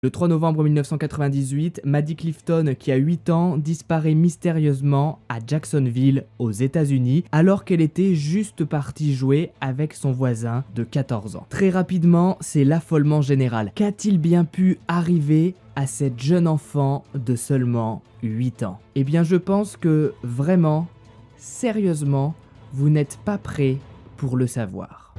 Le 3 novembre 1998, Maddie Clifton, qui a 8 ans, disparaît mystérieusement à Jacksonville, aux États-Unis, alors qu'elle était juste partie jouer avec son voisin de 14 ans. Très rapidement, c'est l'affolement général. Qu'a-t-il bien pu arriver à cette jeune enfant de seulement 8 ans? Eh bien, je pense que vraiment, sérieusement, vous n'êtes pas prêts pour le savoir.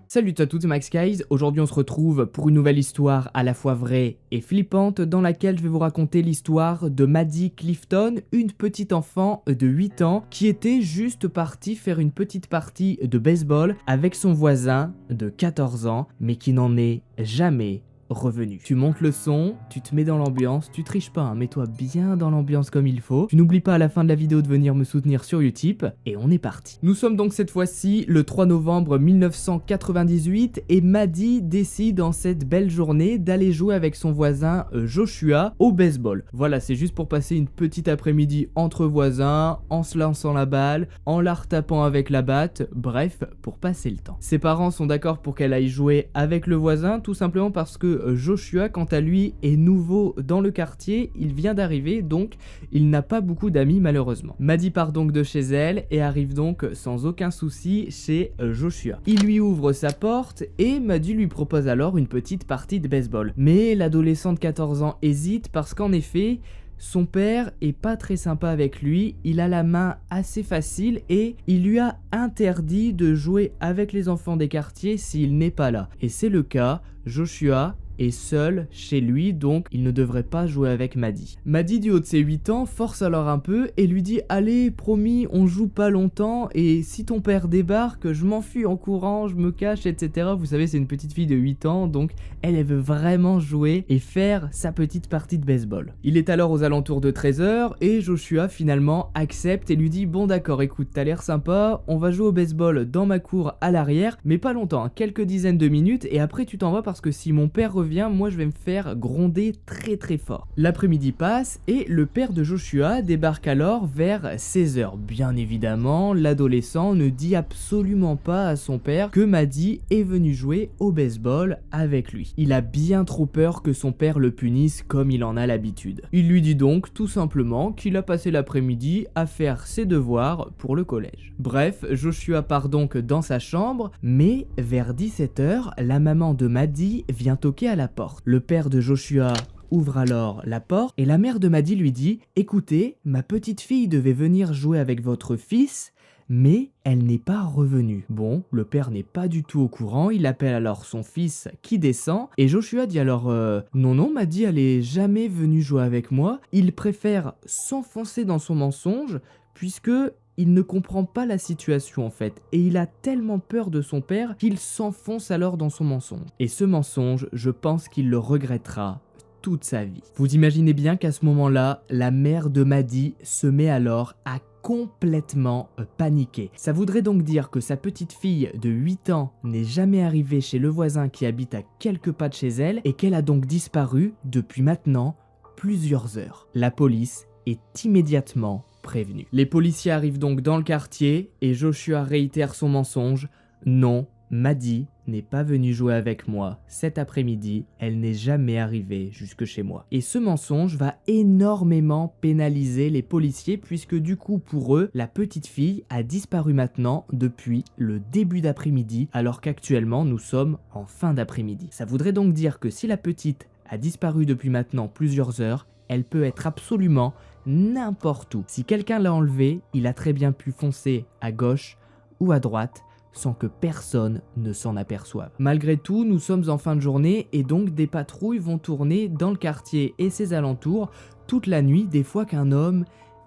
Salut à toutes, c'est Max Guys. Aujourd'hui on se retrouve pour une nouvelle histoire à la fois vraie et flippante dans laquelle je vais vous raconter l'histoire de Maddie Clifton, une petite enfant de 8 ans qui était juste partie faire une petite partie de baseball avec son voisin de 14 ans mais qui n'en est jamais revenu. Tu montes le son, tu te mets dans l'ambiance, tu triches pas, hein, mets-toi bien dans l'ambiance comme il faut. Tu n'oublies pas à la fin de la vidéo de venir me soutenir sur Utip et on est parti. Nous sommes donc cette fois-ci le 3 novembre 1998 et Maddie décide en cette belle journée d'aller jouer avec son voisin Joshua au baseball. Voilà, c'est juste pour passer une petite après-midi entre voisins, en se lançant la balle, en la retapant avec la batte, bref, pour passer le temps. Ses parents sont d'accord pour qu'elle aille jouer avec le voisin, tout simplement parce que Joshua, quant à lui, est nouveau dans le quartier, il vient d'arriver, donc il n'a pas beaucoup d'amis malheureusement. Maddie part donc de chez elle et arrive donc sans aucun souci chez Joshua. Il lui ouvre sa porte et Maddie lui propose alors une petite partie de baseball. Mais l'adolescent de 14 ans hésite parce qu'en effet, son père est pas très sympa avec lui, il a la main assez facile et il lui a interdit de jouer avec les enfants des quartiers s'il n'est pas là. Et c'est le cas, Joshua est seul chez lui, donc il ne devrait pas jouer avec Maddie. Maddie, du haut de ses 8 ans, force alors un peu et lui dit « Allez, promis, on joue pas longtemps et si ton père débarque, je m'enfuis en courant, je me cache, etc. » Vous savez, c'est une petite fille de 8 ans, donc elle veut vraiment jouer et faire sa petite partie de baseball. Il est alors aux alentours de 13h et Joshua finalement accepte et lui dit « Bon d'accord, écoute, t'as l'air sympa, on va jouer au baseball dans ma cour à l'arrière, mais pas longtemps, hein, quelques dizaines de minutes et après tu t'en vas parce que si mon père revient, moi je vais me faire gronder très très fort. » L'après-midi passe et le père de Joshua débarque alors vers 16h. Bien évidemment, l'adolescent ne dit absolument pas à son père que Maddie est venu jouer au baseball avec lui. Il a bien trop peur que son père le punisse comme il en a l'habitude. Il lui dit donc tout simplement qu'il a passé l'après-midi à faire ses devoirs pour le collège. Bref, Joshua part donc dans sa chambre, mais vers 17h, la maman de Maddie vient toquer à la porte. Le père de Joshua ouvre alors la porte et la mère de Maddie lui dit « Écoutez, ma petite fille devait venir jouer avec votre fils, mais elle n'est pas revenue. » Bon, le père n'est pas du tout au courant, il appelle alors son fils qui descend et Joshua dit alors non, Maddie elle est jamais venue jouer avec moi. Il préfère s'enfoncer dans son mensonge puisque il ne comprend pas la situation en fait, et il a tellement peur de son père qu'il s'enfonce alors dans son mensonge. Et ce mensonge, je pense qu'il le regrettera toute sa vie. Vous imaginez bien qu'à ce moment-là, la mère de Maddie se met alors à complètement paniquer. Ça voudrait donc dire que sa petite fille de 8 ans n'est jamais arrivée chez le voisin qui habite à quelques pas de chez elle, et qu'elle a donc disparu depuis maintenant plusieurs heures. La police est immédiatement prévenu. Les policiers arrivent donc dans le quartier et Joshua réitère son mensonge. Non, Maddie n'est pas venue jouer avec moi cet après-midi, elle n'est jamais arrivée jusque chez moi. Et ce mensonge va énormément pénaliser les policiers puisque du coup pour eux, la petite fille a disparu maintenant depuis le début d'après-midi alors qu'actuellement nous sommes en fin d'après-midi. Ça voudrait donc dire que si la petite a disparu depuis maintenant plusieurs heures, elle peut être absolument n'importe où. Si quelqu'un l'a enlevée, il a très bien pu foncer à gauche ou à droite sans que personne ne s'en aperçoive. Malgré tout, nous sommes en fin de journée et donc des patrouilles vont tourner dans le quartier et ses alentours toute la nuit, des fois qu'un homme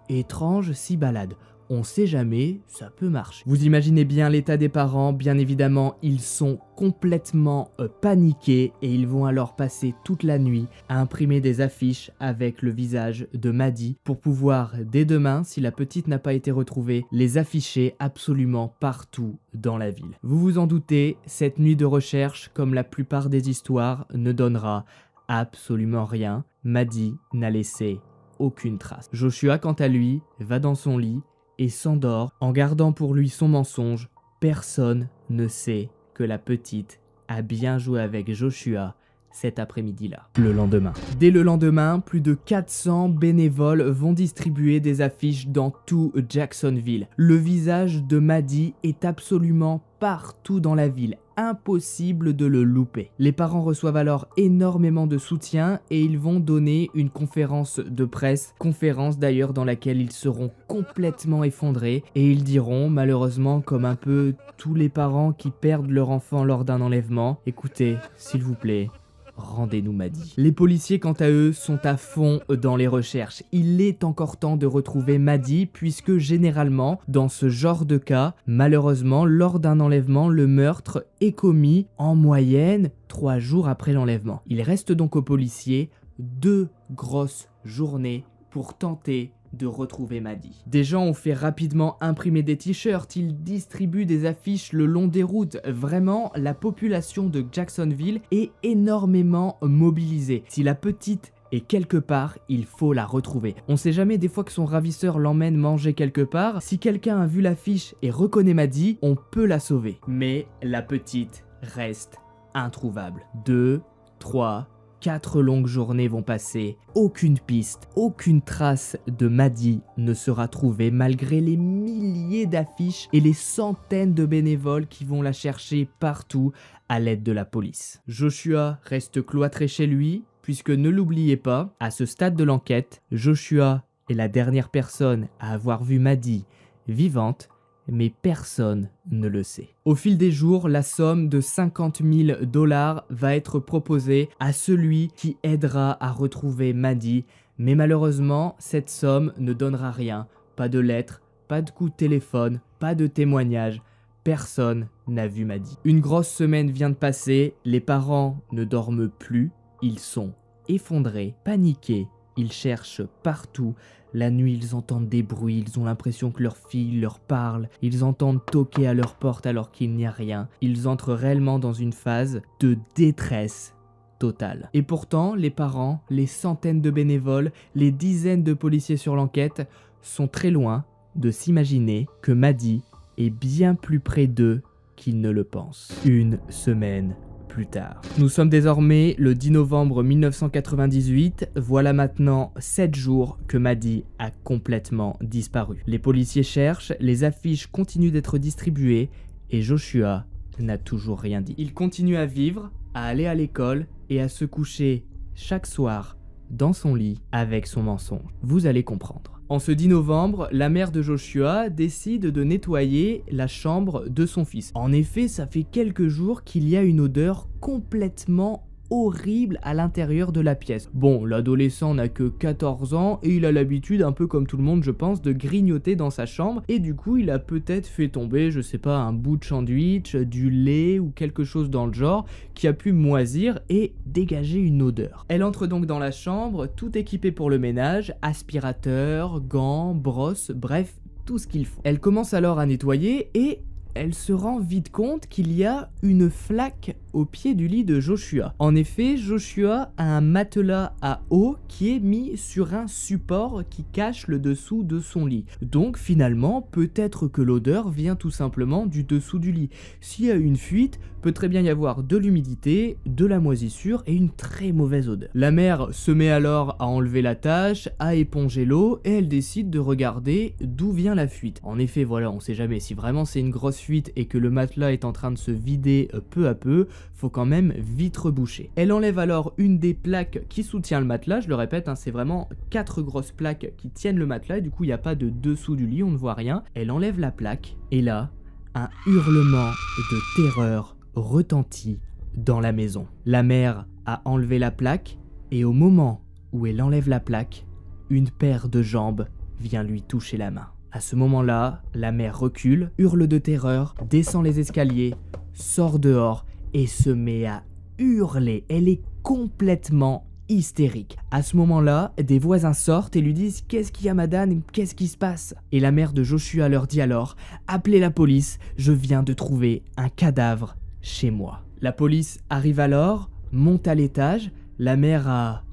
étrange s'y balade. on sait jamais, ça peut marcher. Vous imaginez bien l'état des parents, bien évidemment, ils sont complètement paniqués et ils vont alors passer toute la nuit à imprimer des affiches avec le visage de Maddie pour pouvoir, dès demain, si la petite n'a pas été retrouvée, les afficher absolument partout dans la ville. Vous vous en doutez, cette nuit de recherche, comme la plupart des histoires, ne donnera absolument rien. Maddie n'a laissé aucune trace. Joshua, quant à lui, va dans son lit et s'endort en gardant pour lui son mensonge. Personne ne sait que la petite a bien joué avec Joshua cet après-midi-là. Le lendemain. Dès le lendemain, plus de 400 bénévoles vont distribuer des affiches dans tout Jacksonville. Le visage de Maddie est absolument partout dans la ville. Impossible de le louper. Les parents reçoivent alors énormément de soutien et ils vont donner une conférence de presse, conférence d'ailleurs dans laquelle ils seront complètement effondrés et ils diront malheureusement comme un peu tous les parents qui perdent leur enfant lors d'un enlèvement, écoutez, s'il vous plaît, rendez-nous Maddie. Les policiers, quant à eux, sont à fond dans les recherches. Il est encore temps de retrouver Maddie puisque généralement, dans ce genre de cas, malheureusement, lors d'un enlèvement, le meurtre est commis en moyenne 3 jours après l'enlèvement. Il reste donc aux policiers 2 grosses journées pour tenter de retrouver Maddie. Des gens ont fait rapidement imprimer des t-shirts, ils distribuent des affiches le long des routes. Vraiment, la population de Jacksonville est énormément mobilisée. Si la petite est quelque part, il faut la retrouver. On sait jamais des fois que son ravisseur l'emmène manger quelque part. Si quelqu'un a vu l'affiche et reconnaît Maddie, on peut la sauver. Mais la petite reste introuvable. 2, 3, 4 longues journées vont passer, aucune piste, aucune trace de Maddie ne sera trouvée malgré les milliers d'affiches et les centaines de bénévoles qui vont la chercher partout à l'aide de la police. Joshua reste cloîtré chez lui, puisque ne l'oubliez pas, à ce stade de l'enquête, Joshua est la dernière personne à avoir vu Maddie vivante, mais personne ne le sait. Au fil des jours, la somme de 50 000 $ va être proposée à celui qui aidera à retrouver Maddie, mais malheureusement, cette somme ne donnera rien. Pas de lettres, pas de coup de téléphone, pas de témoignage. Personne n'a vu Maddie. Une grosse semaine vient de passer, les parents ne dorment plus, ils sont effondrés, paniqués, ils cherchent partout. La nuit, ils entendent des bruits, ils ont l'impression que leur fille leur parle, ils entendent toquer à leur porte alors qu'il n'y a rien. Ils entrent réellement dans une phase de détresse totale. Et pourtant, les parents, les centaines de bénévoles, les dizaines de policiers sur l'enquête sont très loin de s'imaginer que Maddie est bien plus près d'eux qu'ils ne le pensent. Une semaine plus tard. Nous sommes désormais le 10 novembre 1998, voilà maintenant 7 jours que Maddie a complètement disparu. Les policiers cherchent, les affiches continuent d'être distribuées et Joshua n'a toujours rien dit. Il continue à vivre, à aller à l'école et à se coucher chaque soir dans son lit avec son mensonge. Vous allez comprendre. En ce 10 novembre, la mère de Joshua décide de nettoyer la chambre de son fils. En effet, ça fait quelques jours qu'il y a une odeur complètement horrible à l'intérieur de la pièce. Bon, l'adolescent n'a que 14 ans et il a l'habitude, un peu comme tout le monde je pense, de grignoter dans sa chambre et du coup il a peut-être fait tomber, je sais pas, un bout de sandwich, du lait ou quelque chose dans le genre qui a pu moisir et dégager une odeur. Elle entre donc dans la chambre, tout équipée pour le ménage, aspirateur, gants, brosse, bref, tout ce qu'il faut. Elle commence alors à nettoyer et elle se rend vite compte qu'il y a une flaque au pied du lit de Joshua. En effet, Joshua a un matelas à eau qui est mis sur un support qui cache le dessous de son lit. Donc finalement, peut-être que l'odeur vient tout simplement du dessous du lit. S'il y a une fuite, peut très bien y avoir de l'humidité, de la moisissure et une très mauvaise odeur. La mère se met alors à enlever la tâche, à éponger l'eau et elle décide de regarder d'où vient la fuite. En effet, voilà, on sait jamais si vraiment c'est une grosse fuite et que le matelas est en train de se vider peu à peu, faut quand même vite reboucher. Elle enlève alors une des plaques qui soutient le matelas, je le répète, hein, c'est vraiment 4 grosses plaques qui tiennent le matelas et du coup il n'y a pas de dessous du lit, on ne voit rien. Elle enlève la plaque et là, un hurlement de terreur retentit dans la maison. La mère a enlevé la plaque et au moment où elle enlève la plaque, une paire de jambes vient lui toucher la main. À ce moment-là, la mère recule, hurle de terreur, descend les escaliers, sort dehors et se met à hurler. Elle est complètement hystérique. À ce moment-là, des voisins sortent et lui disent « Qu'est-ce qu'il y a madame? Qu'est-ce qui se passe ?» Et la mère de Joshua leur dit alors « Appelez la police, je viens de trouver un cadavre chez moi. » La police arrive alors, monte à l'étage, la mère a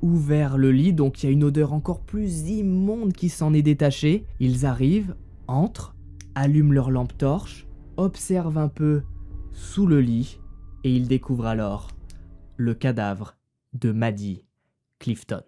ouvert le lit, donc il y a une odeur encore plus immonde qui s'en est détachée. Ils arrivent, entrent, allument leur lampe torche, observent un peu sous le lit et ils découvrent alors le cadavre de Maddie Clifton.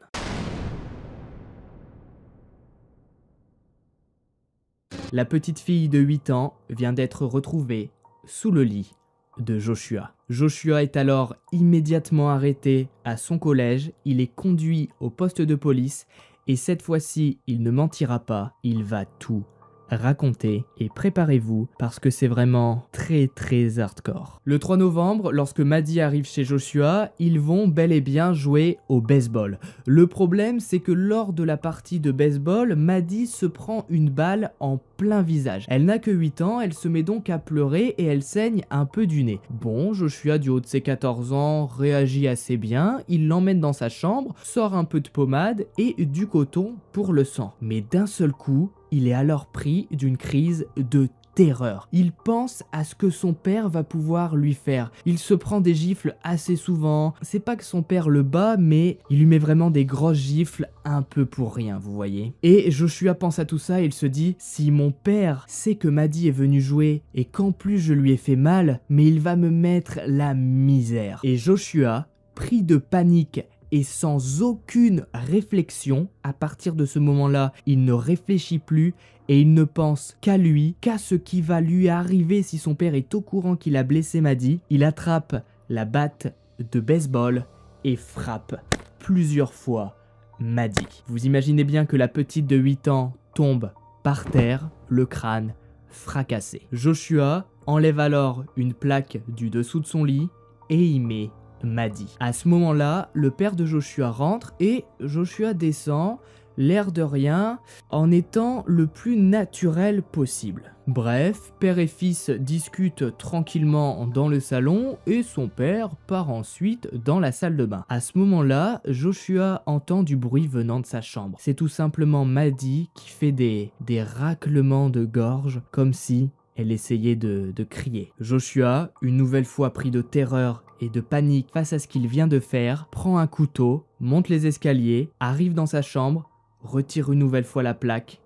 La petite fille de 8 ans vient d'être retrouvée sous le lit de Joshua. Joshua est alors immédiatement arrêté à son collège, il est conduit au poste de police et cette fois-ci, il ne mentira pas, il va tout raconter et préparez-vous parce que c'est vraiment très hardcore. Le 3 novembre, lorsque Maddie arrive chez Joshua, ils vont bel et bien jouer au baseball. Le problème, c'est que lors de la partie de baseball, Maddie se prend une balle en plein visage. Elle n'a que 8 ans, elle se met donc à pleurer et elle saigne un peu du nez. Bon, Joshua, du haut de ses 14 ans, réagit assez bien, il l'emmène dans sa chambre, sort un peu de pommade et du coton pour le sang. Mais d'un seul coup, il est alors pris d'une crise de terreur. Il pense à ce que son père va pouvoir lui faire. Il se prend des gifles assez souvent. C'est pas que son père le bat, mais il lui met vraiment des grosses gifles un peu pour rien, vous voyez. Et Joshua pense à tout ça et il se dit, si mon père sait que Maddie est venue jouer et qu'en plus je lui ai fait mal, mais il va me mettre la misère. Et Joshua, pris de panique et sans aucune réflexion, à partir de ce moment-là, il ne réfléchit plus et il ne pense qu'à lui, qu'à ce qui va lui arriver si son père est au courant qu'il a blessé Maddie. Il attrape la batte de baseball et frappe plusieurs fois Maddie. Vous imaginez bien que la petite de 8 ans tombe par terre, le crâne fracassé. Joshua enlève alors une plaque du dessous de son lit et y met Maddie. À ce moment-là, le père de Joshua rentre et Joshua descend, l'air de rien, en étant le plus naturel possible. Bref, père et fils discutent tranquillement dans le salon et son père part ensuite dans la salle de bain. À ce moment-là, Joshua entend du bruit venant de sa chambre. C'est tout simplement Maddie qui fait des raclements de gorge comme si elle essayait de crier. Joshua, une nouvelle fois pris de terreur et de panique face à ce qu'il vient de faire, prend un couteau, monte les escaliers, arrive dans sa chambre, retire une nouvelle fois la plaque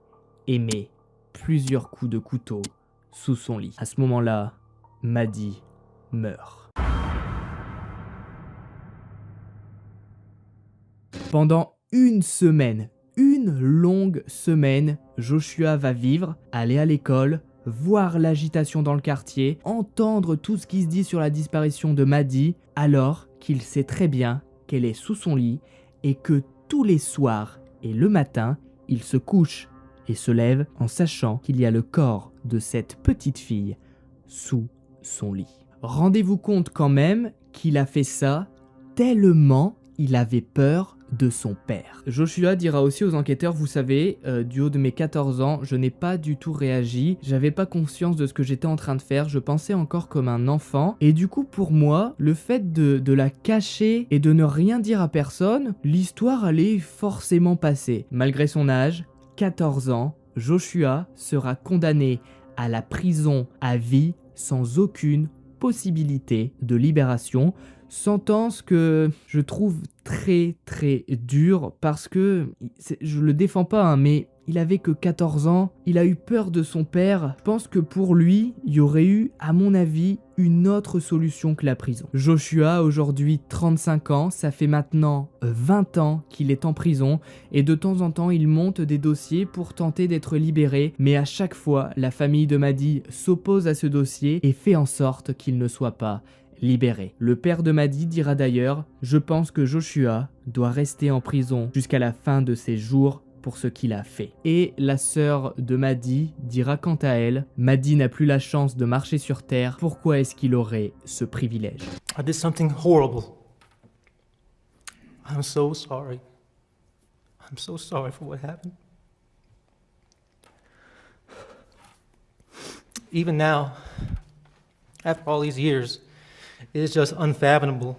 et met plusieurs coups de couteau sous son lit. À ce moment-là, Maddie meurt. Pendant une longue semaine, Joshua va vivre, aller à l'école, voir l'agitation dans le quartier, entendre tout ce qui se dit sur la disparition de Maddie, alors qu'il sait très bien qu'elle est sous son lit et que tous les soirs et le matin, il se couche et se lève en sachant qu'il y a le corps de cette petite fille sous son lit. Rendez-vous compte quand même qu'il a fait ça tellement il avait peur de son père. Joshua dira aussi aux enquêteurs, vous savez, du haut de mes 14 ans, je n'ai pas du tout réagi, j'avais pas conscience de ce que j'étais en train de faire, je pensais encore comme un enfant, et du coup pour moi, le fait de la cacher et de ne rien dire à personne, l'histoire allait forcément passer. Malgré son âge, 14 ans, Joshua sera condamné à la prison à vie sans aucune possibilité de libération. Sentence que je trouve très dure parce que, je le défends pas hein, mais il avait que 14 ans, il a eu peur de son père. Je pense que pour lui, il y aurait eu, à mon avis, une autre solution que la prison. Joshua a aujourd'hui 35 ans, ça fait maintenant 20 ans qu'il est en prison et de temps en temps il monte des dossiers pour tenter d'être libéré, mais à chaque fois, la famille de Maddie s'oppose à ce dossier et fait en sorte qu'il ne soit pas libéré. Le père de Maddie dira d'ailleurs « Je pense que Joshua doit rester en prison jusqu'à la fin de ses jours pour ce qu'il a fait. » Et la sœur de Maddie dira quant à elle « Maddie n'a plus la chance de marcher sur terre, pourquoi est-ce qu'il aurait ce privilège ?» I did something horrible. I'm so sorry. I'm so sorry for what happened. Even now, after all these years, it is just unfathomable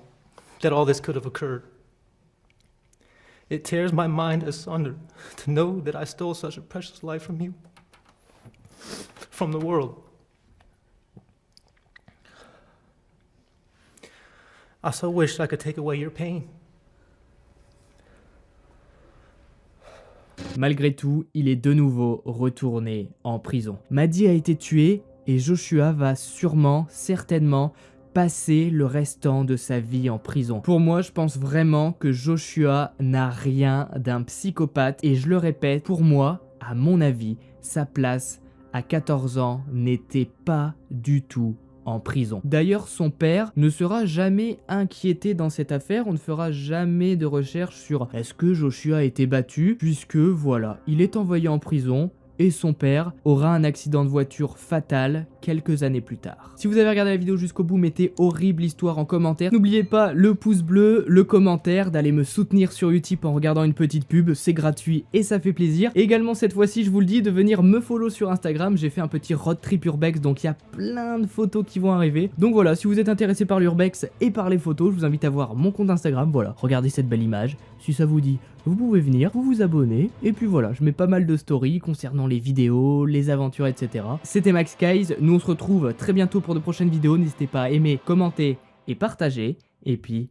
that all this could have occurred. It tears my mind asunder to know that I stole such a precious life from you, from the world. I so wish I could take away your pain. Malgré tout, il est de nouveau retourné en prison. Maddie a été tué et Joshua va sûrement, certainement, passer le restant de sa vie en prison. Pour moi, je pense vraiment que Joshua n'a rien d'un psychopathe et je le répète, pour moi, à mon avis, sa place à 14 ans n'était pas du tout en prison. D'ailleurs, son père ne sera jamais inquiété dans cette affaire, on ne fera jamais de recherche sur est-ce que Joshua a été battu, puisque voilà, il est envoyé en prison et son père aura un accident de voiture fatal quelques années plus tard. Si vous avez regardé la vidéo jusqu'au bout, mettez horrible histoire en commentaire. N'oubliez pas le pouce bleu, le commentaire, d'aller me soutenir sur Utip en regardant une petite pub, c'est gratuit et ça fait plaisir. Et également cette fois-ci, je vous le dis, de venir me follow sur Instagram, j'ai fait un petit road trip urbex, donc il y a plein de photos qui vont arriver. Donc voilà, si vous êtes intéressé par l'urbex et par les photos, je vous invite à voir mon compte Instagram, voilà, regardez cette belle image. Si ça vous dit, vous pouvez venir, vous abonner, et puis voilà, je mets pas mal de stories concernant les vidéos, les aventures, etc. C'était Max Guys, nous on se retrouve très bientôt pour de prochaines vidéos, n'hésitez pas à aimer, commenter et partager, et puis